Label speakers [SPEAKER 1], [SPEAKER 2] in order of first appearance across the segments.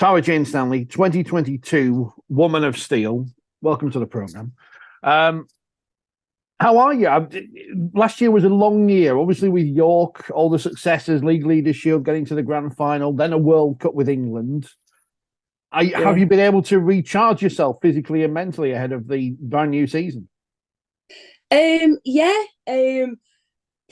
[SPEAKER 1] Jane Stanley, 2022 Woman of Steel. Welcome to the program. How are you? Last year was a long year, obviously with York, all the successes, League Leaders Shield, getting to the grand final, then a World Cup with England. Have you been able to recharge yourself physically and mentally ahead of the brand new season?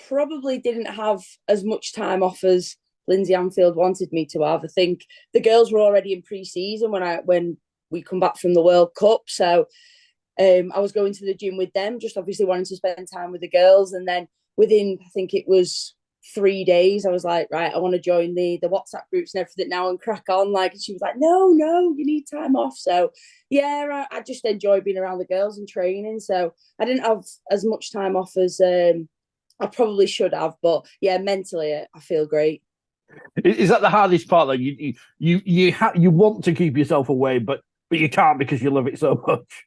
[SPEAKER 2] Probably didn't have as much time off as Lindsay Anfield wanted me to have. I think the girls were already in pre-season when we come back from the World Cup, so I was going to the gym with them, just obviously wanting to spend time with the girls. And then within, I think it was 3 days, I was like, right, I want to join the WhatsApp groups and everything now and crack on. Like, and she was like, no, you need time off. So yeah, I just enjoy being around the girls and training. So I didn't have as much time off as I probably should have, but yeah, mentally I feel great.
[SPEAKER 1] Is that the hardest part? That you want to keep yourself away, but you can't because you love it so much.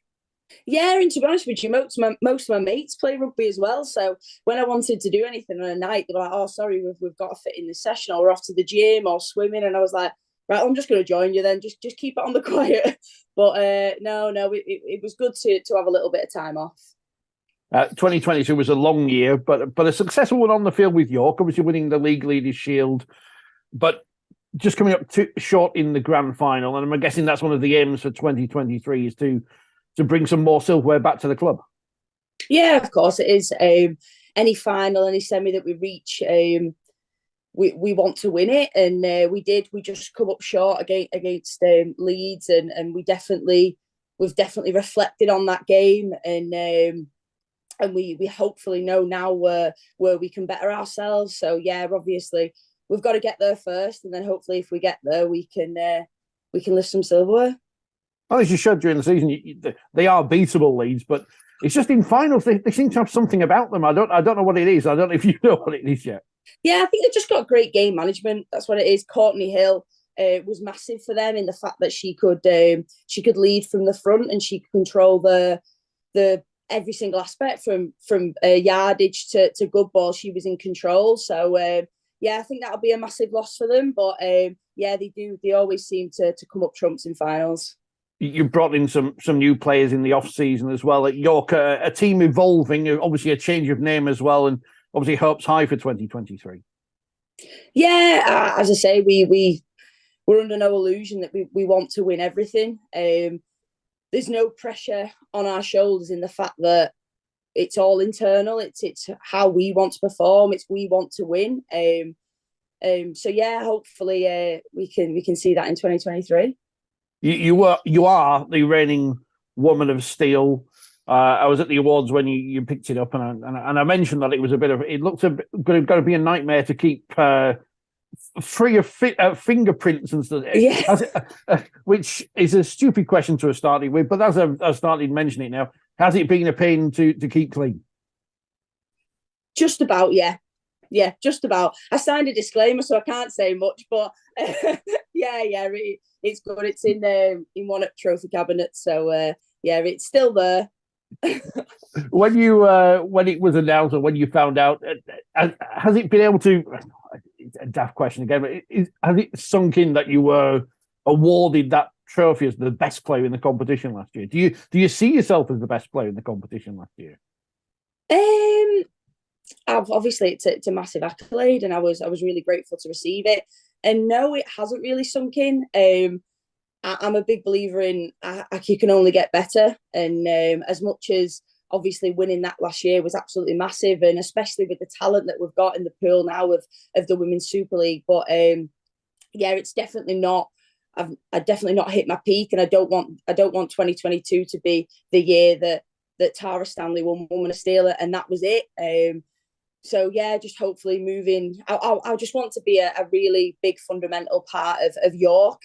[SPEAKER 2] Yeah, and to be honest with you, most of my mates play rugby as well. So when I wanted to do anything on a night, they were like, "Oh, sorry, we've got to fit in this session, or we're off to the gym or swimming." And I was like, "Right, I'm just going to join you then. Just keep it on the quiet." But no, it was good to have a little bit of time off.
[SPEAKER 1] 2022 was a long year, but a successful one on the field with York, obviously winning the League Leaders Shield, but just coming up too short in the grand final. And I'm guessing that's one of the aims for 2023 is to bring some more silverware back to the club.
[SPEAKER 2] Yeah, of course it is. Any final, any semi that we reach, we want to win it, and we did. We just come up short against Leeds, and we've definitely reflected on that game, and we hopefully know now where we can better ourselves. So yeah, obviously we've got to get there first, and then hopefully if we get there, we can lift some silverware.
[SPEAKER 1] Well, as you showed during the season, they are beatable Leeds, but it's just in finals they seem to have something about them. I don't know what it is. I don't know if you know what it is yet.
[SPEAKER 2] Yeah, I think they've just got great game management. That's what it is. Courtney Hill was massive for them in the fact that she could lead from the front and she could control the every single aspect from yardage to good ball. She was in control. So yeah, I think that'll be a massive loss for them. But yeah, they always seem to come up trumps in finals.
[SPEAKER 1] You brought in some new players in the off season as well at York, a team evolving, obviously a change of name as well, and obviously hopes high for 2023.
[SPEAKER 2] Yeah, as I say, we're under no illusion that we want to win everything. There's no pressure on our shoulders in the fact that it's all internal. It's how we want to perform. It's we want to win. So yeah, hopefully we can see that in 2023.
[SPEAKER 1] You are the reigning Woman of Steel. I was at the awards when you picked it up, and I mentioned that it looked going to be a nightmare to keep free of fingerprints and stuff.
[SPEAKER 2] Yeah.
[SPEAKER 1] Which is a stupid question to have started with, but as I've started mentioning it now, has it been a pain to keep clean?
[SPEAKER 2] Just about, yeah. Yeah, just about. I signed a disclaimer, so I can't say much, but yeah, it's good. It's in one of the trophy cabinets, so yeah, it's still there.
[SPEAKER 1] When it was announced or when you found out, has it been able to? It's a daft question again, but has it sunk in that you were awarded that trophy as the best player in the competition last year? Do you see yourself as the best player in the competition last year?
[SPEAKER 2] Obviously it's a massive accolade, and I was really grateful to receive it. And no, it hasn't really sunk in. I'm a big believer in you can only get better, and as much as obviously winning that last year was absolutely massive, and especially with the talent that we've got in the pool now of the Women's Super League. But yeah, it's definitely not. I definitely not hit my peak, and I don't want 2022 to be the year that Tara Stanley won Woman of Steel, and that was it. So yeah, just hopefully moving. I just want to be a really big fundamental part of York,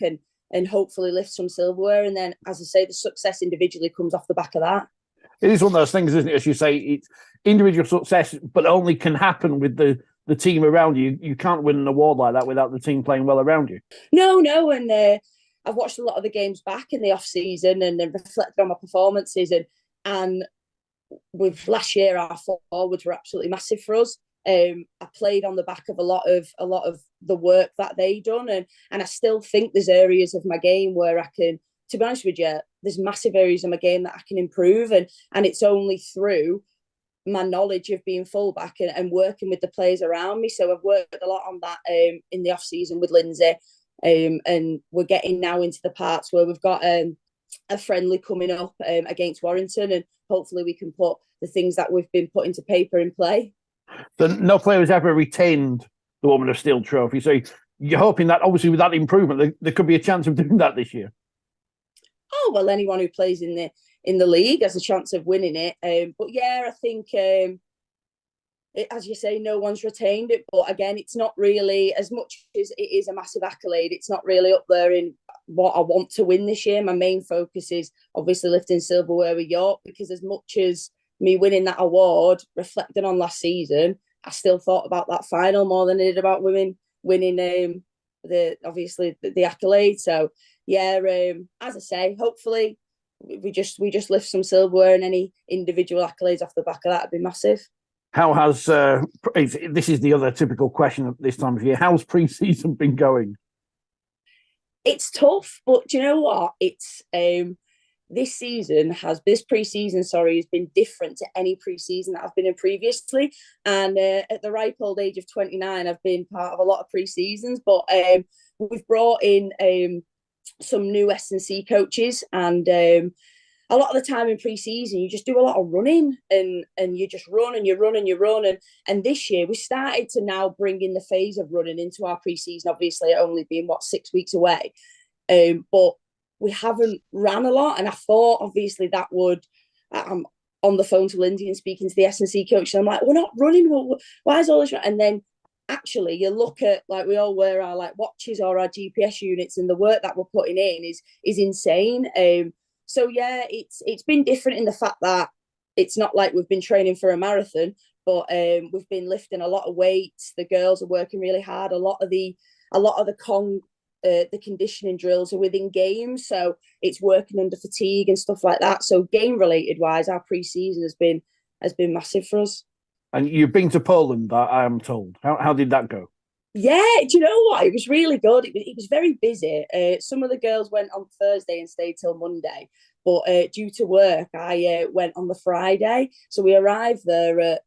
[SPEAKER 2] and hopefully lift some silverware. And then, as I say, the success individually comes off the back of that.
[SPEAKER 1] It is one of those things, isn't it? As you say, it's individual success, but only can happen with the team around you. You can't win an award like that without the team playing well around you.
[SPEAKER 2] No, and I've watched a lot of the games back in the off season and then reflected on my performances, and with last year our forwards were absolutely massive for us. I played on the back of a lot of the work that they done, and I still think there's areas of my game where I can, to be honest with you, there's massive areas of my game that I can improve, and it's only through my knowledge of being fullback and working with the players around me. So I've worked a lot on that in the off season with Lindsay, and we're getting now into the parts where we've got a friendly coming up against Warrington, and hopefully we can put the things that we've been put into paper in play.
[SPEAKER 1] So no player has ever retained the Woman of Steel trophy. So you're hoping that obviously with that improvement, there could be a chance of doing that this year.
[SPEAKER 2] Oh, well, anyone who plays in the league has a chance of winning it. But yeah, I think, as you say, no one's retained it. But again, it's not really, as much as it is a massive accolade, it's not really up there in what I want to win this year. My main focus is obviously lifting silverware with York, because as much as me winning that award, reflecting on last season, I still thought about that final more than I did about winning the accolade. So yeah, as I say, hopefully we just lift some silverware, and any individual accolades off the back of that would be massive.
[SPEAKER 1] How has this is the other typical question at this time of year? How's pre-season been going?
[SPEAKER 2] It's tough, but do you know what? It's this pre-season has been different to any pre-season that I've been in previously. And at the ripe old age of 29, I've been part of a lot of pre-seasons, but we've brought in some new S&C coaches, and a lot of the time in pre-season you just do a lot of running, and you just run and you run and you run, and this year we started to now bring in the phase of running into our pre-season, obviously only being 6 weeks away, but we haven't ran a lot, and I thought obviously that would, I'm on the phone to Lindsay and speaking to the S&C coach, and I'm like, we're not running, why is all this? And then actually you look at, like, we all wear our like watches or our GPS units, and the work that we're putting in is insane. So yeah, it's been different in the fact that it's not like we've been training for a marathon, but we've been lifting a lot of weights. The girls are working really hard. A lot of the conditioning drills are within games, so it's working under fatigue and stuff like that. So game related wise, our pre-season has been massive for us.
[SPEAKER 1] And you've been to Poland, I am told. How did that go?
[SPEAKER 2] Yeah, do you know what? It was really good. It was very busy. Some of the girls went on Thursday and stayed till Monday, but due to work, I went on the Friday. So we arrived there at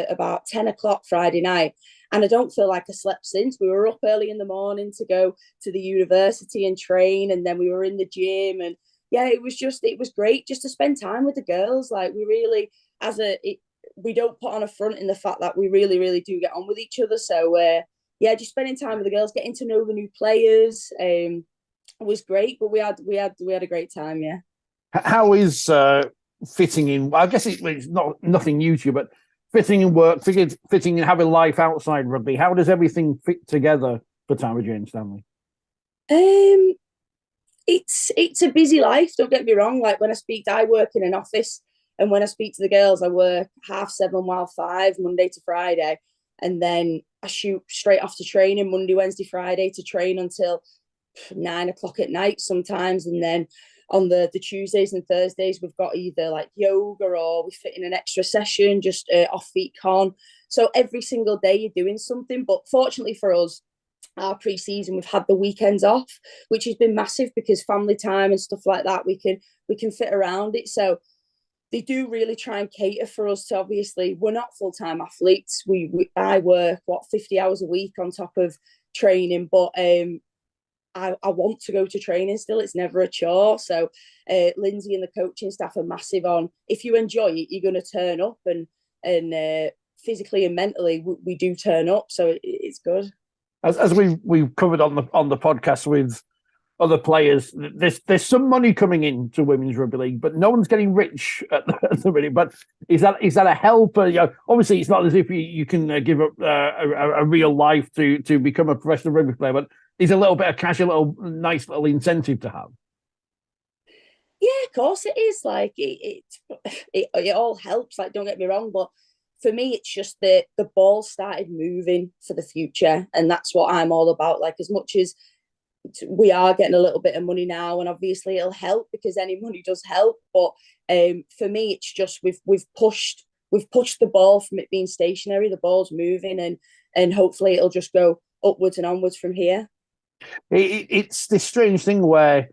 [SPEAKER 2] about 10 o'clock Friday night, and I don't feel like I slept since. We were up early in the morning to go to the university and train, and then we were in the gym, and yeah, it was great just to spend time with the girls. Like, we really, we don't put on a front in the fact that we really, really do get on with each other. So yeah, just spending time with the girls, getting to know the new players, was great. But we had a great time. Yeah.
[SPEAKER 1] How is fitting in? Well, I guess it's nothing new to you, but fitting in work, fitting in having life outside rugby. How does everything fit together for Tara Jane Stanley?
[SPEAKER 2] It's a busy life. Don't get me wrong. Like, when I work in an office, and when I speak to the girls, I work 7:30 while 5, Monday to Friday. And then I shoot straight off to training Monday, Wednesday, Friday, to train until 9 o'clock at night sometimes. And then on the Tuesdays and Thursdays, we've got either like yoga, or we fit in an extra session, just off-feet con. So every single day you're doing something. But fortunately for us, our pre-season, we've had the weekends off, which has been massive, because family time and stuff like that, we can fit around it. So they do really try and cater for us to, obviously, we're not full-time athletes. I work 50 hours a week on top of training, but I want to go to training still. It's never a chore. So Lindsay and the coaching staff are massive on, if you enjoy it, you're going to turn up, and physically and mentally we do turn up. So it's good.
[SPEAKER 1] As we've covered on the podcast with other players, there's some money coming into women's rugby league, but no one's getting rich at the minute. But is that a help? Obviously, it's not as if you can give up a real life to become a professional rugby player, but is a little bit of cash a nice little incentive to have?
[SPEAKER 2] Yeah, of course it is. Like, it all helps. Like, don't get me wrong, but for me, it's just the ball started moving for the future, and that's what I'm all about. Like, as much as we are getting a little bit of money now, and obviously it'll help, because any money does help, but for me, it's just we've pushed we've pushed the ball from it being stationary. The ball's moving, and hopefully it'll just go upwards and onwards from here.
[SPEAKER 1] It's this strange thing where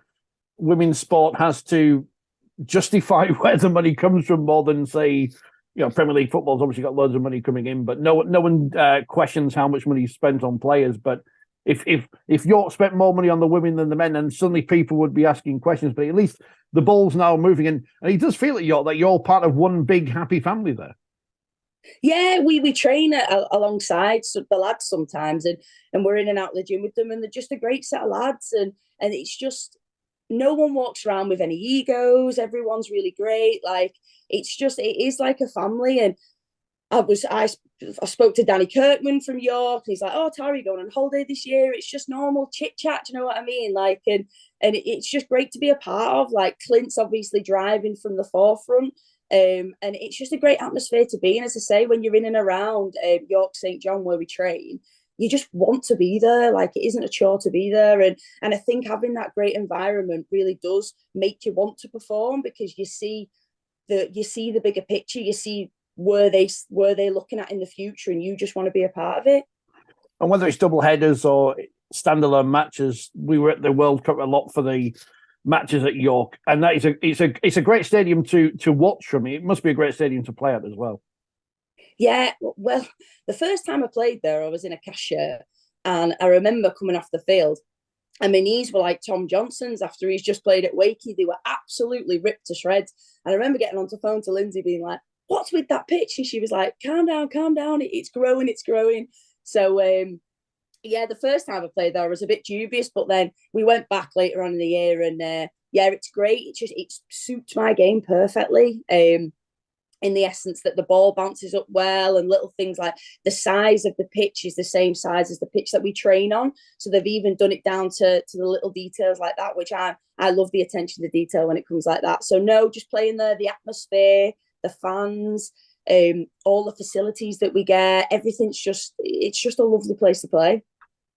[SPEAKER 1] women's sport has to justify where the money comes from more than, say, Premier League football's obviously got loads of money coming in, but no one questions how much money is spent on players. But if York spent more money on the women than the men, then suddenly people would be asking questions. But at least the ball's now moving, and it does feel at York that you're part of one big happy family there.
[SPEAKER 2] Yeah, we train alongside the lads sometimes, and we're in and out of the gym with them, and they're just a great set of lads, and it's just no one walks around with any egos. Everyone's really great. Like it is like a family. And I spoke to Danny Kirkman from York, and he's like, "Oh, Tara, you going on holiday this year?" It's just normal chit chat. Do you know what I mean? Like, and it's just great to be a part of. Like Clint's obviously driving from the forefront. And it's just a great atmosphere to be in. As I say, when you're in and around York St John where we train, you just want to be there. Like it isn't a chore to be there, and I think having that great environment really does make you want to perform, because you see the bigger picture. You see where they're looking at in the future, and you just want to be a part of it.
[SPEAKER 1] And whether it's double headers or standalone matches, we were at the World Cup a lot for the matches at York, and that is it's a great stadium to watch from. It must be a great stadium to play at as well.
[SPEAKER 2] Yeah, well, the first time I played there, I was in a cast shirt, and I remember coming off the field, and my knees were like Tom Johnson's after he's just played at Wakey. They were absolutely ripped to shreds. And I remember getting on the phone to Lindsay being like, "What's with that pitch?" And she was like, calm down, it's growing. So yeah, the first time I played there, I was a bit dubious, but then we went back later on in the year, and yeah, it's great. It suits my game perfectly. In the essence that the ball bounces up well, and little things like the size of the pitch is the same size as the pitch that we train on. So they've even done it down to the little details like that, which I love the attention to detail when it comes like that. So no, just playing there, the atmosphere, the fans, all the facilities that we get, everything's it's just a lovely place to play.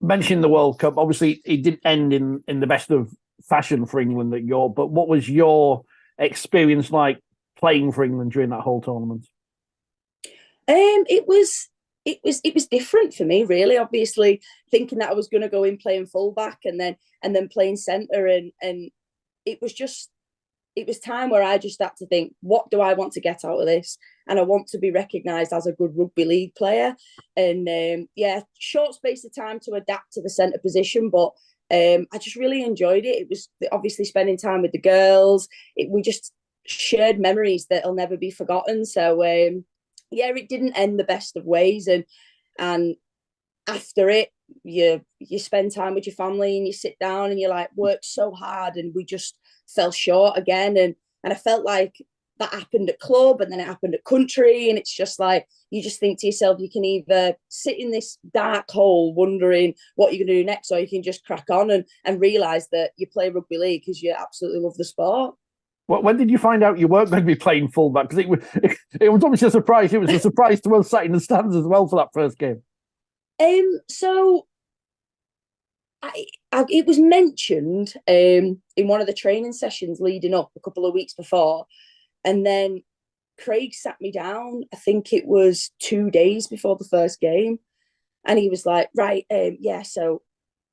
[SPEAKER 1] Mentioning the World Cup, obviously it didn't end in the best of fashion for England at York, but what was your experience like playing for England during that whole tournament?
[SPEAKER 2] It was different for me, really. Obviously, thinking that I was going to go in playing fullback and then playing centre, and it was time where I just had to think, what do I want to get out of this? And I want to be recognised as a good rugby league player. And yeah, short space of time to adapt to the centre position, but I just really enjoyed it. It was obviously spending time with the girls. We just shared memories that'll never be forgotten. So yeah, it didn't end the best of ways, and after it, you spend time with your family, and you sit down and you're like, worked so hard, and we just fell short again, and I felt like that happened at club, and then it happened at country, and it's just like you just think to yourself, you can either sit in this dark hole wondering what you're going to do next, or you can just crack on and realise that you play rugby league because you absolutely love the sport.
[SPEAKER 1] Well, when did you find out you weren't going to be playing fullback? Because it was obviously a surprise. It was a surprise to us sat in the stands as well for that first game.
[SPEAKER 2] So it was mentioned in one of the training sessions leading up a couple of weeks before, and then Craig sat me down. I think it was 2 days before the first game, and he was like, "Right, yeah, so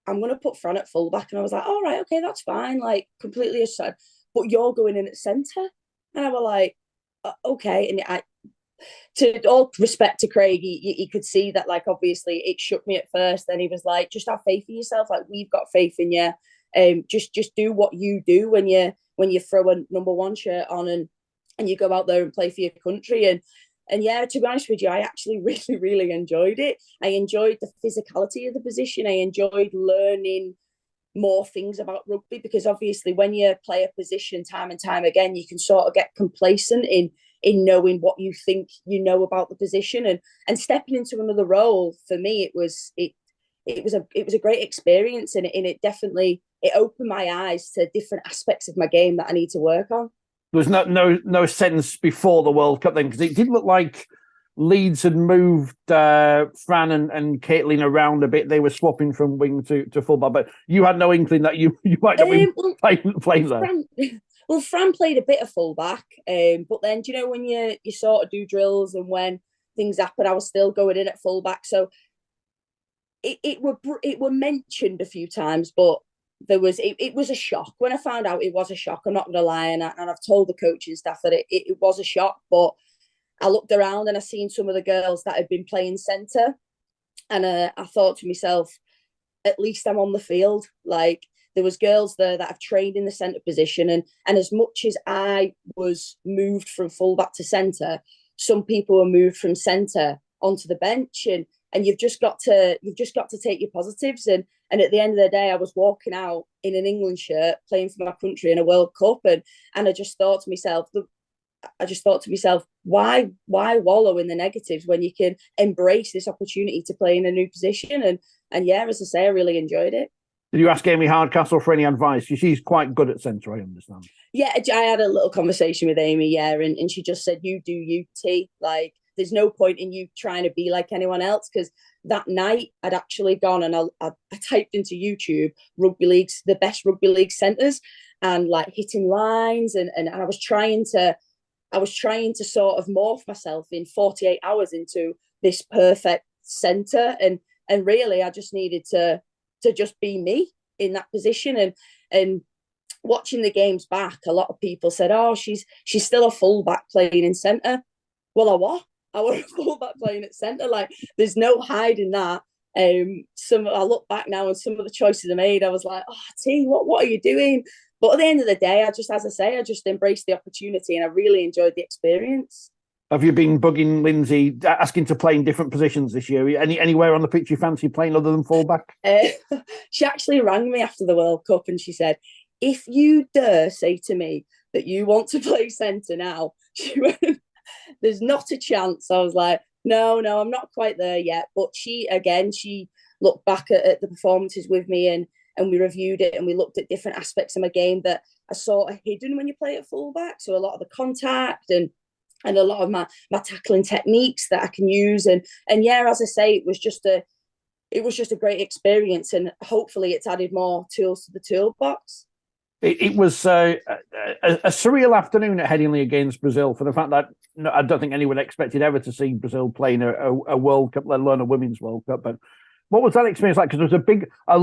[SPEAKER 2] I'm going to put Fran at fullback," and I was like, "All right, okay, that's fine." Like completely aside. But you're going in at centre. And I was like, okay. And to all respect to Craig, he could see that, like, obviously it shook me at first. Then he was like, just have faith in yourself. Like, we've got faith in you. Just do what you do when you throw a number one shirt on and you go out there and play for your country. And yeah, to be honest with you, I actually really, really enjoyed it. I enjoyed the physicality of the position. I enjoyed learning more things about rugby, because obviously when you play a position time and time again, you can sort of get complacent in knowing what you think you know about the position, and stepping into another role. For me, it was a great experience, and it definitely opened my eyes to different aspects of my game that I need to work on.
[SPEAKER 1] There was no sense before the World Cup then, because it did look like Leeds had moved Fran and Caitlin around a bit. They were swapping from wing to fullback, but you had no inkling that you might not be playing there.
[SPEAKER 2] Well, Fran played a bit of fullback, but then do you know when you sort of do drills and when things happen, I was still going in at fullback. So it were mentioned a few times, but it was a shock when I found out. It was a shock. I'm not gonna lie, and I've told the coaching staff that it was a shock. But I looked around and I seen some of the girls that had been playing centre, and I thought to myself, at least I'm on the field. Like there was girls there that have trained in the centre position, and as much as I was moved from fullback to centre, some people were moved from centre onto the bench, and you've just got to take your positives. And at the end of the day, I was walking out in an England shirt playing for my country in a World Cup, and I just thought to myself, why wallow in the negatives when you can embrace this opportunity to play in a new position? And yeah, as I say, I really enjoyed it.
[SPEAKER 1] Did you ask Amy Hardcastle for any advice? She's quite good at centre, I understand.
[SPEAKER 2] Yeah, I had a little conversation with Amy, yeah, and she just said, you do you, T. Like, there's no point in you trying to be like anyone else, because that night I'd actually gone and I typed into YouTube the best rugby league centres, and like hitting lines, and I was trying to sort of morph myself in 48 hours into this perfect centre, and really I just needed to just be me in that position. And watching the games back, a lot of people said, oh, she's still a fullback playing in centre. Well, I was a fullback playing at centre. Like, there's no hiding that. I look back now and some of the choices I made, I was like, oh, T, what are you doing? But at the end of the day, I just embraced the opportunity, and I really enjoyed the experience.
[SPEAKER 1] Have you been bugging Lindsay, asking to play in different positions this year? Anywhere on the pitch you fancy playing other than fullback?
[SPEAKER 2] She actually rang me after the World Cup and she said, if you dare say to me that you want to play centre now, she went, there's not a chance. I was like, no, I'm not quite there yet. But she looked back at the performances with me, and we reviewed it, and we looked at different aspects of my game that are sort of hidden when you play at fullback. So a lot of the contact and a lot of my tackling techniques that I can use. And yeah, as I say, it was just a great experience, and hopefully it's added more tools to the toolbox.
[SPEAKER 1] It was a surreal afternoon at Headingley against Brazil, for the fact that I don't think anyone expected ever to see Brazil playing a World Cup, let alone a Women's World Cup. But what was that experience like? Because there was a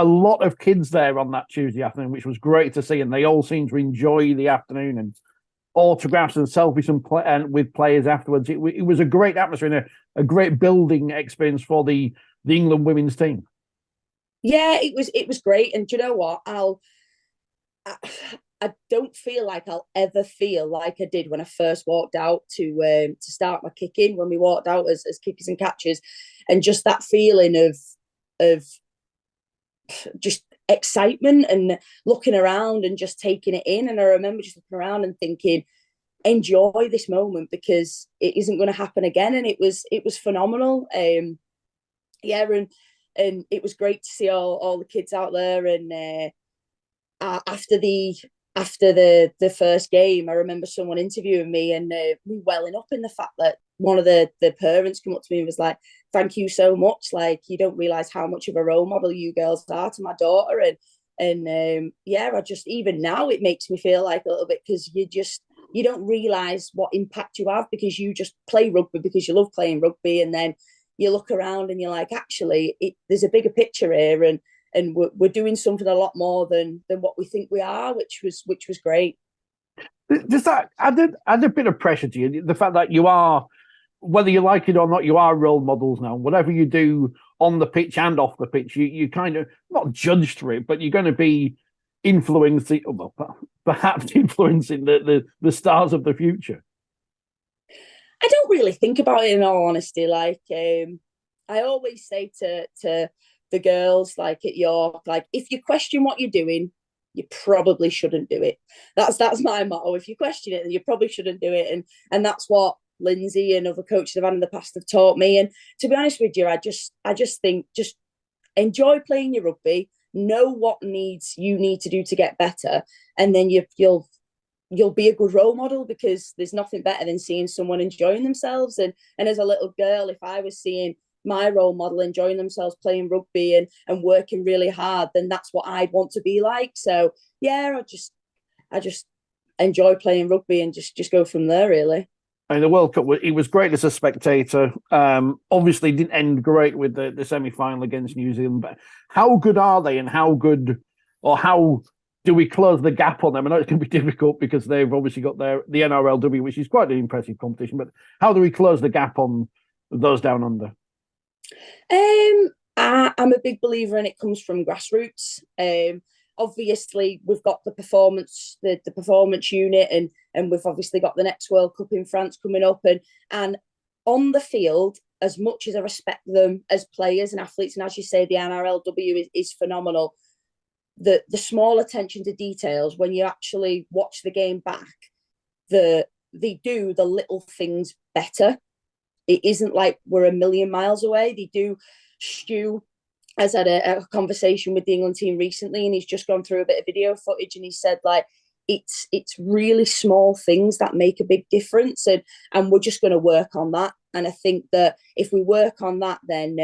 [SPEAKER 1] lot of kids there on that Tuesday afternoon, which was great to see, and they all seemed to enjoy the afternoon, and autographs and selfies and with players afterwards. It was a great atmosphere and a great building experience for the England women's team.
[SPEAKER 2] Yeah, it was great. And do you know what? I don't feel like I'll ever feel like I did when I first walked out to start my kicking, when we walked out as kickers and catchers, and just that feeling of just excitement and looking around and just taking it in. And I remember just looking around and thinking, enjoy this moment, because it isn't going to happen again. And it was phenomenal. Yeah, and it was great to see all the kids out there. And after the first game, I remember someone interviewing me and me welling up in the fact that one of the parents came up to me and was like, thank you so much. Like, you don't realize how much of a role model you girls are to my daughter. And yeah, I just, even now it makes me feel like a little bit, because you don't realize what impact you have, because you just play rugby because you love playing rugby. And then you look around and you're like, actually, there's a bigger picture here, and we're doing something a lot more than what we think we are, which was great.
[SPEAKER 1] Does that add a bit of pressure to you? The fact that you are, whether you like it or not, you are role models now. Whatever you do on the pitch and off the pitch, you kind of not judged for it, but you're going to be influencing, well, perhaps influencing the stars of the future.
[SPEAKER 2] I don't really think about it, in all honesty. Like, I always say to the girls, like at York, like, if you question what you're doing, you probably shouldn't do it. That's my motto. If you question it, then you probably shouldn't do it. And that's what Lindsay and other coaches I've had in the past have taught me. And to be honest with you, I just think, just enjoy playing your rugby, know what you need to do to get better, and then you'll be a good role model, because there's nothing better than seeing someone enjoying themselves. And as a little girl, if I was seeing my role model enjoying themselves playing rugby and working really hard, then that's what I'd want to be like. So yeah, I just enjoy playing rugby and just go from there, really.
[SPEAKER 1] And the World Cup, it was great as a spectator. Obviously, didn't end great with the semi-final against New Zealand. But how good are they, and how good, or how do we close the gap on them? I know it's going to be difficult because they've obviously got the NRLW, which is quite an impressive competition. But how do we close the gap on those down under?
[SPEAKER 2] I'm a big believer in it comes from grassroots. Obviously, we've got the performance unit, and we've obviously got the next World Cup in France coming up, and on the field, as much as I respect them as players and athletes, and as you say, the NRLW is phenomenal. The small attention to details when you actually watch the game back, they do the little things better. It isn't like we're a million miles away. They do. Stu has had a conversation with the England team recently, and he's just gone through a bit of video footage, and he said, like, it's really small things that make a big difference, and we're just going to work on that. And I think that if we work on that, then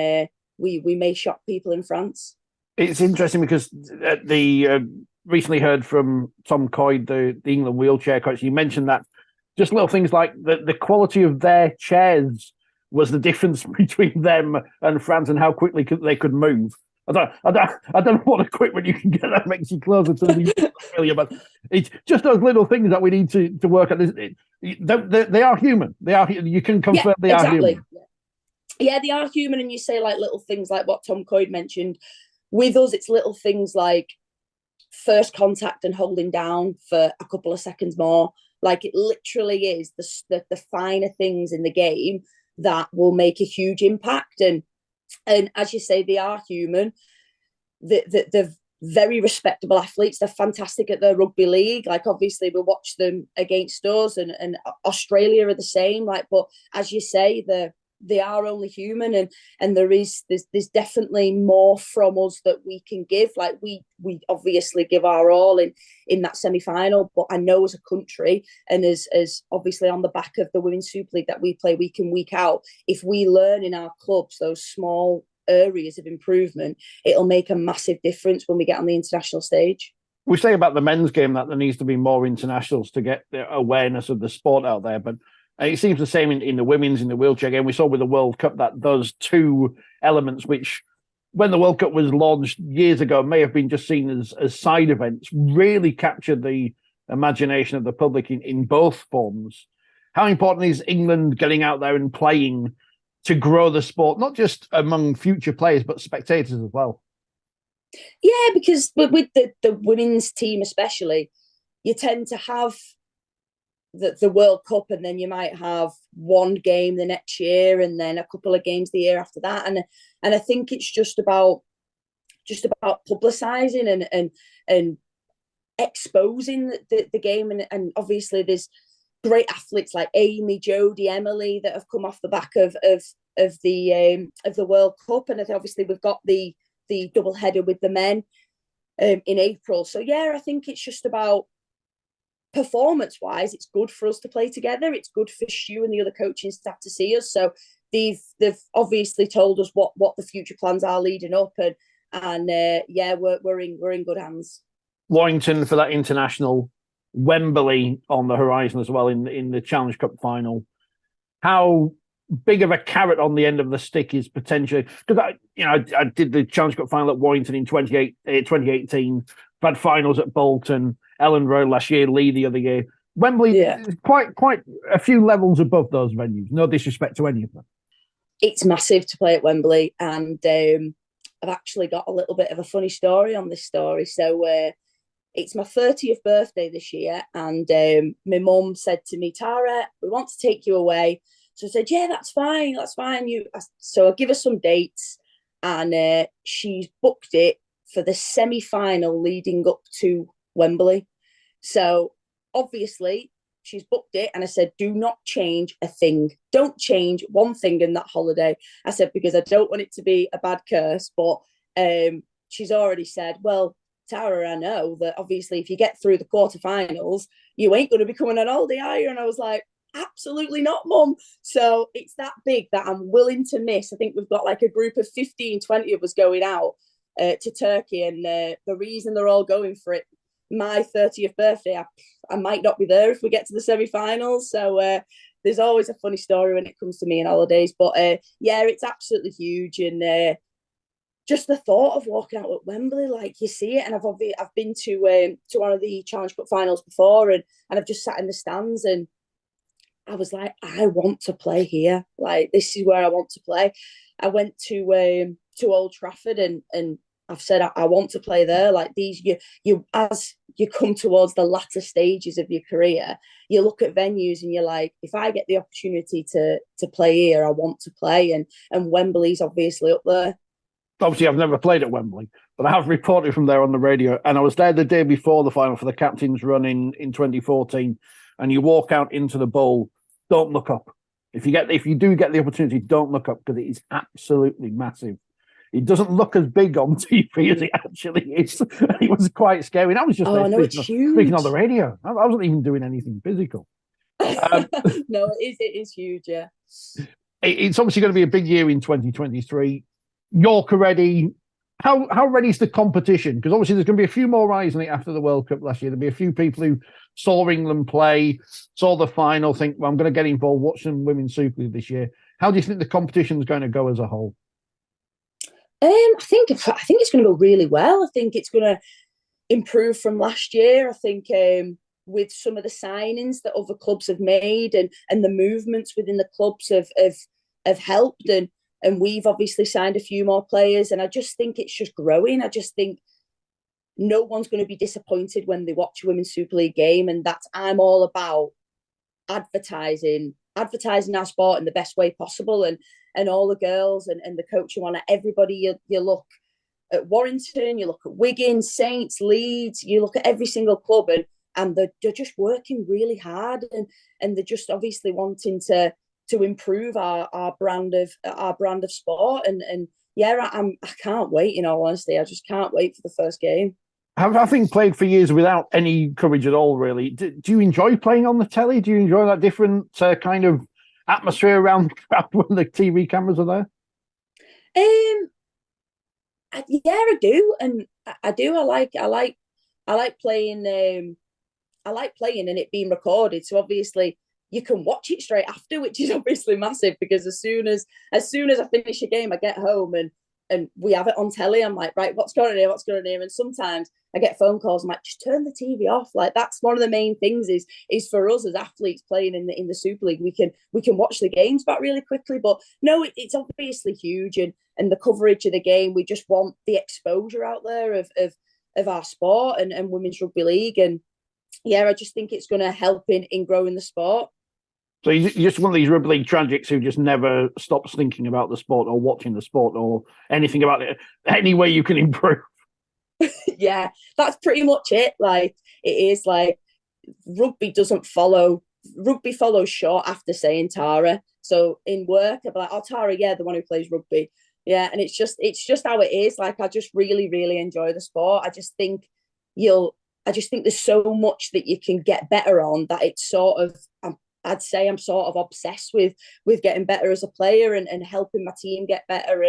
[SPEAKER 2] we may shock people in France.
[SPEAKER 1] It's interesting because recently heard from Tom Coyd, the England wheelchair coach. You mentioned that just little things like the quality of their chairs was the difference between them and France, and how quickly they could move. I don't know what equipment you can get that makes you closer to the Australia, but it's just those little things that we need to work on. They are human. You can confirm they are human.
[SPEAKER 2] Yeah, they are human, and you say like little things like what Tom Coyd mentioned. With us, it's little things like first contact and holding down for a couple of seconds more. Like, it literally is the finer things in the game that will make a huge impact. And as you say, they are human. They're very respectable athletes. They're fantastic at their rugby league. Like, obviously, we watch them against us, and Australia are the same. Like, but as you say, they are only human, and there's definitely more from us that we can give. Like, we obviously give our all in that semi-final, but I know as a country, and as obviously on the back of the Women's Super League that we play week in, week out, if we learn in our clubs those small areas of improvement, it'll make a massive difference when we get on the international stage.
[SPEAKER 1] We say about the men's game that there needs to be more internationals to get the awareness of the sport out there, but it seems the same in the women's, in the wheelchair game. We saw with the World Cup that those two elements, which when the World Cup was launched years ago, may have been just seen as side events, really captured the imagination of the public in both forms. How important is England getting out there and playing to grow the sport, not just among future players, but spectators as well?
[SPEAKER 2] Yeah, because with the women's team especially, you tend to have the World Cup, and then you might have one game the next year, and then a couple of games the year after that, and I think it's just about publicising and exposing the game, and obviously there's great athletes like Amy, Jodie, Emily that have come off the back of the World Cup, and obviously we've got the double header with the men in April. So yeah, I think it's just about performance-wise, it's good for us to play together. It's good for Stu and the other coaching staff to see us. So they've obviously told us what the future plans are leading up, and yeah, we're in good hands.
[SPEAKER 1] Warrington for that international, Wembley on the horizon as well in the Challenge Cup final. How big of a carrot on the end of the stick is potentially, because I did the Challenge Cup final at Warrington in 2018, had finals at Bolton, Ellen Road last year, Lee the other year. Wembley is quite a few levels above those venues. No disrespect to any of them.
[SPEAKER 2] It's massive to play at Wembley, and I've actually got a little bit of a funny story on this story. So it's my 30th birthday this year, and my mum said to me, Tara, we want to take you away. So I said, yeah, that's fine. So I'll give her some dates, and she's booked it for the semi-final leading up to Wembley. So obviously she's booked it, and I said, do not change a thing. Don't change one thing in that holiday. I said, because I don't want it to be a bad curse. But she's already said, well, Tara, I know that obviously if you get through the quarterfinals, you ain't going to be coming on holiday, are you? And I was like, absolutely not, Mum. So it's that big that I'm willing to miss. I think we've got like a group of 15, 20 of us going out to Turkey, and the reason they're all going for it, my 30th birthday, I might not be there if we get to the semi-finals. So there's always a funny story when it comes to me and holidays. But yeah, it's absolutely huge. And just the thought of walking out at Wembley, like you see it. And I've been to one of the Challenge Cup finals before, and I've just sat in the stands, and I was like, I want to play here. Like, this is where I want to play. I went to Old Trafford, and I've said I want to play there. Like, these, you as you come towards the latter stages of your career, you look at venues and you're like, if I get the opportunity to play here, I want to play. And Wembley's obviously up there.
[SPEAKER 1] Obviously, I've never played at Wembley, but I have reported from there on the radio. And I was there the day before the final for the captain's run in 2014. And you walk out into the bowl, don't look up. If you do get the opportunity, don't look up, because it is absolutely massive. It doesn't look as big on TV as it actually is. It was quite scary. And I was just speaking on the radio. I wasn't even doing anything physical.
[SPEAKER 2] No, it is huge, yeah.
[SPEAKER 1] It's obviously going to be a big year in 2023. York are ready. How ready is the competition? Because obviously there's going to be a few more eyes on it after the World Cup last year. There'll be a few people who saw England play, saw the final, think, well, I'm going to get involved, watch some Women's Super League this year. How do you think the competition is going to go as a whole?
[SPEAKER 2] I think it's going to go really well. I think it's going to improve from last year. I think with some of the signings that other clubs have made, and the movements within the clubs have helped, and we've obviously signed a few more players, and I just think it's just growing. I just think no one's going to be disappointed when they watch a Women's Super League game, and I'm all about advertising our sport in the best way possible, and all the girls and the coaching on it, everybody, you look at Warrington, you look at Wigan, Saints, Leeds, you look at every single club, and they're just working really hard, and they're just obviously wanting to improve our brand of sport, and yeah, I can't wait. In all honesty, I just can't wait for the first game.
[SPEAKER 1] I think played for years without any coverage at all. Really, do you enjoy playing on the telly? Do you enjoy that different kind of atmosphere around when the TV cameras are there?
[SPEAKER 2] Yeah, I do, and I do. I like playing. I like playing and it being recorded. So obviously you can watch it straight after, which is obviously massive, because as soon as I finish a game, I get home and we have it on telly. I'm like, right, what's going on here? What's going on here? And sometimes I get phone calls. I'm like, just turn the TV off. Like, that's one of the main things is for us as athletes playing in the Super League. We can watch the games back really quickly. But no, it's obviously huge, and the coverage of the game. We just want the exposure out there of our sport and women's rugby league. And yeah, I just think it's going to help in growing the sport.
[SPEAKER 1] So you're just one of these rugby league tragics who just never stops thinking about the sport or watching the sport or anything about it. Any way you can improve.
[SPEAKER 2] Yeah, that's pretty much it. Like, it is like rugby follows short after saying Tara. So in work, I'll be like, oh, Tara, yeah, the one who plays rugby. Yeah, and it's just how it is. Like, I just really, really enjoy the sport. I just think there's so much that you can get better on, that it's sort of, I'd say I'm sort of obsessed with getting better as a player and helping my team get better.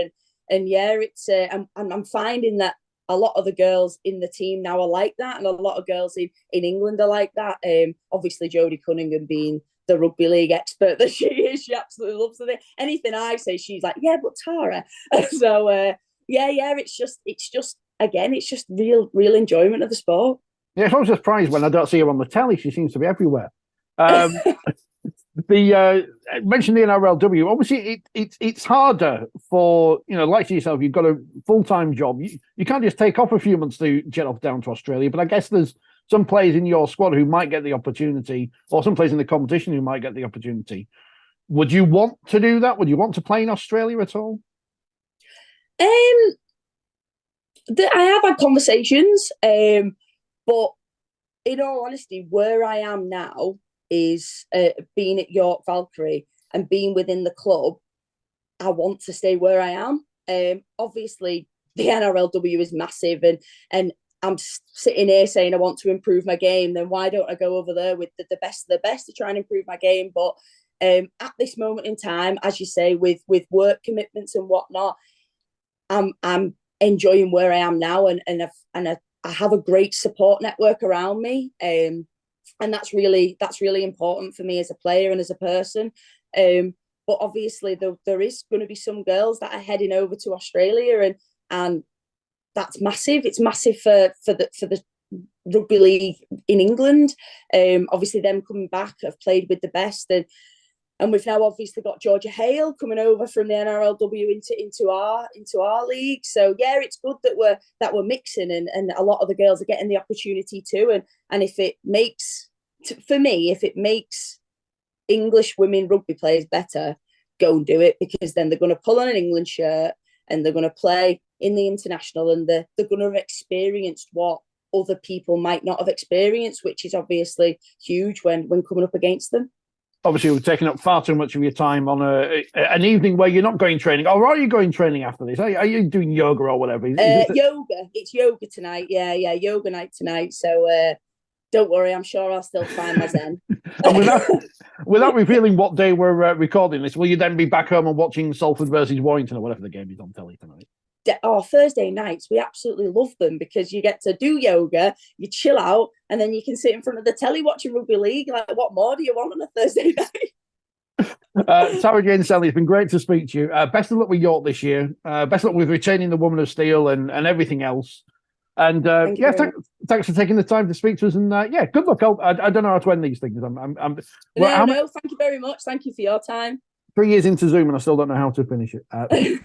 [SPEAKER 2] And yeah, it's I'm finding that a lot of the girls in the team now are like that, and a lot of girls in England are like that. Obviously Jodie Cunningham being the rugby league expert that she is, she absolutely loves it. Anything I say, she's like, yeah, but Tara. So yeah, it's just again, it's just real enjoyment of the sport.
[SPEAKER 1] Yeah, it's always a surprise when I don't see her on the telly. She seems to be everywhere. Mentioned the NRLW. Obviously, it's harder for, like yourself. You've got a full-time job. You can't just take off a few months to jet off down to Australia. But I guess there's some players in your squad who might get the opportunity, or some players in the competition who might get the opportunity. Would you want to do that? Would you want to play in Australia at all?
[SPEAKER 2] I have had conversations, but in all honesty, where I am now is being at York Valkyrie and being within the club. I want to stay where I am. Obviously, the NRLW is massive, and I'm sitting here saying I want to improve my game. Then why don't I go over there with the best of the best to try and improve my game? But at this moment in time, as you say, with work commitments and whatnot, I'm enjoying where I am now, and I have a great support network around me, and that's really important for me as a player and as a person. But obviously, there is going to be some girls that are heading over to Australia, and that's massive. It's massive for the rugby league in England. Obviously, them coming back have played with the best, and we've now obviously got Georgia Hale coming over from the NRLW into our league. So yeah, it's good that we're mixing, and a lot of the girls are getting the opportunity too. And if it makes, for me, if it makes English women rugby players better, go and do it, because then they're going to pull on an England shirt and they're going to play in the international, and they're going to have experienced what other people might not have experienced, which is obviously huge when coming up against them.
[SPEAKER 1] Obviously, we're taking up far too much of your time on an evening where you're not going training. Or are you going training after this? Are you doing yoga or whatever?
[SPEAKER 2] Yoga. It's yoga tonight. Yeah, yoga night tonight. So don't worry, I'm sure I'll still find my zen.
[SPEAKER 1] And without revealing what day we're recording this, will you then be back home and watching Salford versus Warrington or whatever the game is on telly tonight?
[SPEAKER 2] Thursday nights, we absolutely love them, because you get to do yoga, you chill out, and then you can sit in front of the telly watching rugby league. Like, what more do you want on a Thursday night?
[SPEAKER 1] Sarah Jane Stanley, it's been great to speak to you. Best of luck with York this year. Best of luck with retaining the Woman of Steel and everything else. And thanks for taking the time to speak to us. And good luck. I don't know how to end these things.
[SPEAKER 2] No, thank you very much. Thank you for your time.
[SPEAKER 1] 3 years into Zoom and I still don't know how to finish it.